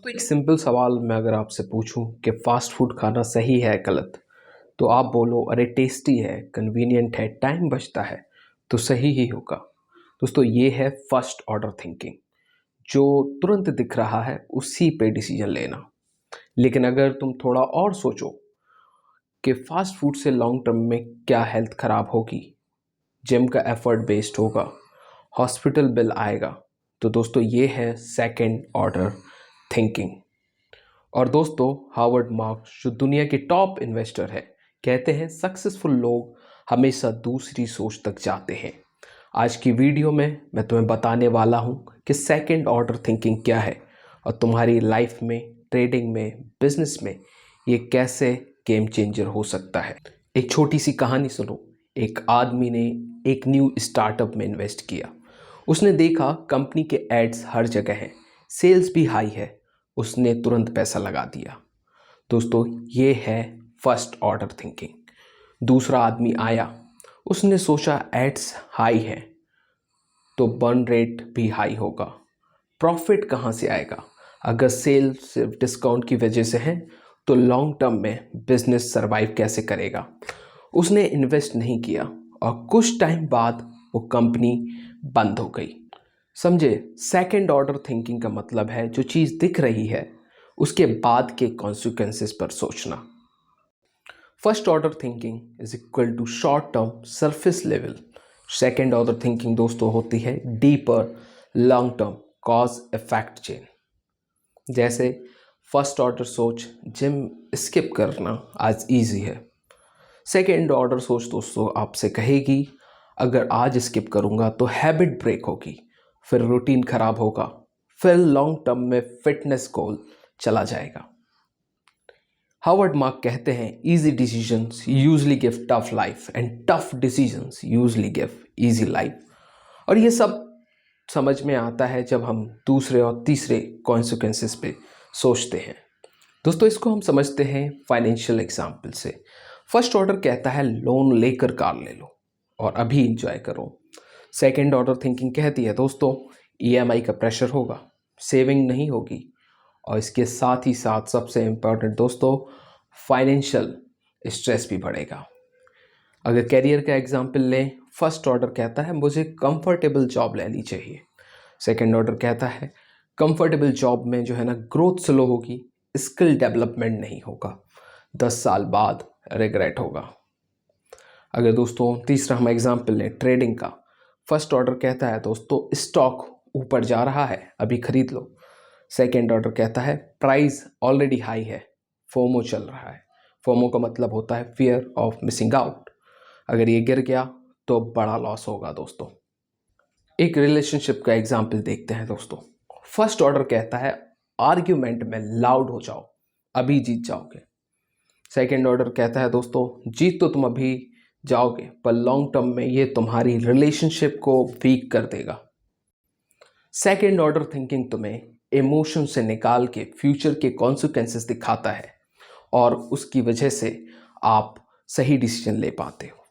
तो एक सिंपल सवाल मैं अगर आपसे पूछूं कि फ़ास्ट फूड खाना सही है गलत, तो आप बोलो अरे टेस्टी है, कन्वीनियंट है, टाइम बचता है, तो सही ही होगा। दोस्तों ये है फर्स्ट ऑर्डर थिंकिंग, जो तुरंत दिख रहा है उसी पे डिसीजन लेना। लेकिन अगर तुम थोड़ा और सोचो कि फ़ास्ट फूड से लॉन्ग टर्म में क्या हेल्थ ख़राब होगी, जिम का एफर्ट वेस्ट होगा, हॉस्पिटल बिल आएगा, तो दोस्तों ये है सेकंड ऑर्डर थिंकिंग। और दोस्तों हार्वर्ड मार्क्स जो दुनिया के टॉप इन्वेस्टर है, कहते हैं सक्सेसफुल लोग हमेशा दूसरी सोच तक जाते हैं। आज की वीडियो में मैं तुम्हें बताने वाला हूं कि सेकंड ऑर्डर थिंकिंग क्या है और तुम्हारी लाइफ में, ट्रेडिंग में, बिजनेस में ये कैसे गेम चेंजर हो सकता है। एक छोटी सी कहानी सुनो। एक आदमी ने एक न्यू स्टार्टअप में इन्वेस्ट किया। उसने देखा कंपनी के एड्स हर जगह हैं, सेल्स भी हाई है। उसने तुरंत पैसा लगा दिया। दोस्तों ये है फर्स्ट ऑर्डर थिंकिंग। दूसरा आदमी आया, उसने सोचा एड्स हाई है तो बर्न रेट भी हाई होगा, प्रॉफिट कहाँ से आएगा? अगर सेल सिर्फ डिस्काउंट की वजह से है तो लॉन्ग टर्म में बिजनेस सरवाइव कैसे करेगा? उसने इन्वेस्ट नहीं किया और कुछ टाइम बाद वो कंपनी बंद हो गई। समझे? सेकंड ऑर्डर थिंकिंग का मतलब है जो चीज़ दिख रही है उसके बाद के कॉन्सिक्वेंसेस पर सोचना। First order thinking is equal to short term surface level. Second order thinking दोस्तों होती है deeper long term cause effect chain. जैसे फर्स्ट ऑर्डर सोच जिम स्किप करना आज इजी है। सेकेंड ऑर्डर सोच दोस्तों आपसे कहेगी अगर आज स्किप करूँगा तो हैबिट ब्रेक होगी, फिर रूटीन खराब होगा, फिर लॉन्ग टर्म में फिटनेस गोल चला जाएगा। हार्वर्ड मार्क कहते हैं easy decisions usually give tough life and tough decisions usually give easy life. और ये सब समझ में आता है जब हम दूसरे और तीसरे कॉन्सिक्वेंसेस पे सोचते हैं। दोस्तों इसको हम समझते हैं फाइनेंशियल एग्जाम्पल से। फर्स्ट ऑर्डर कहता है लोन लेकर कार ले लो और अभी इंजॉय करो। सेकेंड ऑर्डर थिंकिंग कहती है दोस्तों ईएमआई का प्रेशर होगा, सेविंग नहीं होगी, और इसके साथ ही साथ सबसे इम्पोर्टेंट दोस्तों फाइनेंशियल स्ट्रेस भी बढ़ेगा। अगर कैरियर का एग्जाम्पल लें, फर्स्ट ऑर्डर कहता है मुझे कंफर्टेबल जॉब लेनी चाहिए। सेकेंड ऑर्डर कहता है कंफर्टेबल जॉब में जो है ना ग्रोथ स्लो होगी, स्किल डेवलपमेंट नहीं होगा, 10 साल बाद रिग्रेट होगा। अगर दोस्तों तीसरा हम एग्जाम्पल लें ट्रेडिंग का, फर्स्ट ऑर्डर कहता है दोस्तों स्टॉक ऊपर जा रहा है अभी खरीद लो। सेकेंड ऑर्डर कहता है प्राइस ऑलरेडी हाई है, फोमो चल रहा है। फोमो का मतलब होता है फियर ऑफ मिसिंग आउट, अगर ये गिर गया तो बड़ा लॉस होगा। दोस्तों एक रिलेशनशिप का एग्जाम्पल देखते हैं दोस्तों। फर्स्ट ऑर्डर कहता है आर्ग्यूमेंट में लाउड हो जाओ, अभी जीत जाओगे। सेकेंड ऑर्डर कहता है दोस्तों जीत तो तुम अभी जाओगे पर लॉन्ग टर्म में ये तुम्हारी रिलेशनशिप को वीक कर देगा। सेकेंड ऑर्डर थिंकिंग तुम्हें इमोशन से निकाल के फ्यूचर के कॉन्सिक्वेंसेस दिखाता है और उसकी वजह से आप सही डिसीजन ले पाते हो।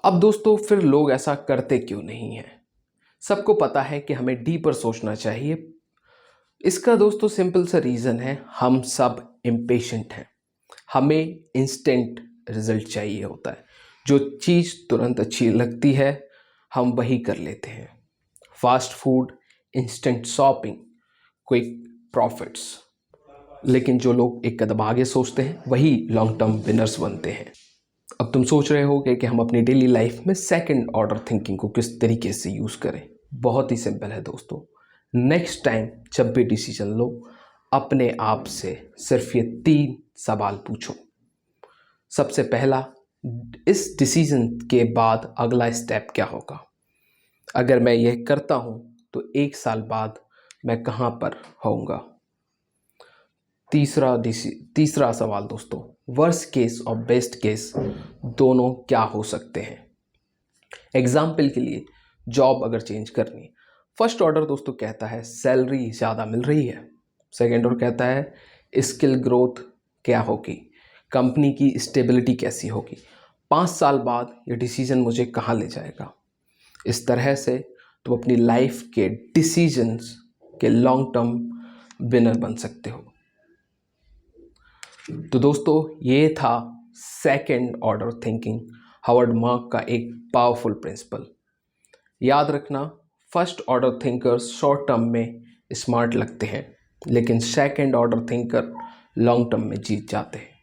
अब दोस्तों फिर लोग ऐसा करते क्यों नहीं हैं? सबको पता है कि हमें डीपर सोचना चाहिए। इसका दोस्तों सिंपल सा रीज़न है, हम सब इम्पेशेंट हैं। हमें इंस्टेंट रिजल्ट चाहिए होता है। जो चीज़ तुरंत अच्छी लगती है हम वही कर लेते हैं। Fast food, instant shopping, quick profits. लेकिन जो लोग एक कदम आगे सोचते हैं वही लॉन्ग टर्म विनर्स बनते हैं। अब तुम सोच रहे होगे कि हम अपनी डेली लाइफ में सेकंड ऑर्डर थिंकिंग को किस तरीके से यूज़ करें। बहुत ही सिंपल है दोस्तों। नेक्स्ट टाइम जब भी डिसीजन लो, अपने आप से सिर्फ ये 3 सवाल पूछो। सबसे पहला, इस डिसीजन के बाद अगला स्टेप क्या होगा? अगर मैं यह करता हूँ तो 1 साल बाद मैं कहाँ पर होऊंगा? तीसरा सवाल दोस्तों, वर्स्ट केस और बेस्ट केस दोनों क्या हो सकते हैं? एग्जाम्पल के लिए जॉब अगर चेंज करनी, फर्स्ट ऑर्डर दोस्तों कहता है सैलरी ज़्यादा मिल रही है। सेकेंड ऑर्डर कहता है स्किल ग्रोथ क्या होगी, कंपनी की स्टेबिलिटी कैसी होगी, 5 साल बाद ये डिसीजन मुझे कहाँ ले जाएगा। इस तरह से तुम अपनी लाइफ के डिसीजंस के लॉन्ग टर्म विनर बन सकते हो। तो दोस्तों ये था second order thinking, Howard Mark का एक पावरफुल प्रिंसिपल। याद रखना, first order thinkers short term में स्मार्ट लगते हैं, लेकिन second order thinker long term में जीत जाते हैं।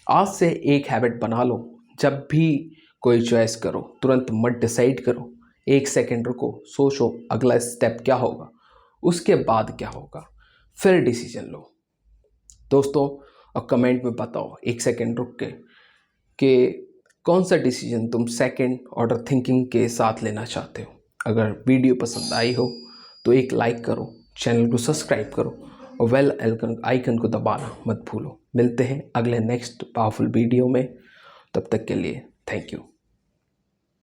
आज से एक हैबिट बना लो, जब भी कोई चॉइस करो तुरंत मत डिसाइड करो, 1 सेकंड रुको, सोचो अगला स्टेप क्या होगा, उसके बाद क्या होगा, फिर डिसीजन लो। दोस्तों और कमेंट में बताओ 1 सेकंड रुक के कि कौन सा डिसीजन तुम सेकंड ऑर्डर थिंकिंग के साथ लेना चाहते हो। अगर वीडियो पसंद आई हो तो एक लाइक करो, चैनल को सब्सक्राइब करो और बेल आइकन को दबाना मत भूलो। मिलते हैं अगले नेक्स्ट पावरफुल वीडियो में, तब तक के लिए थैंक यू।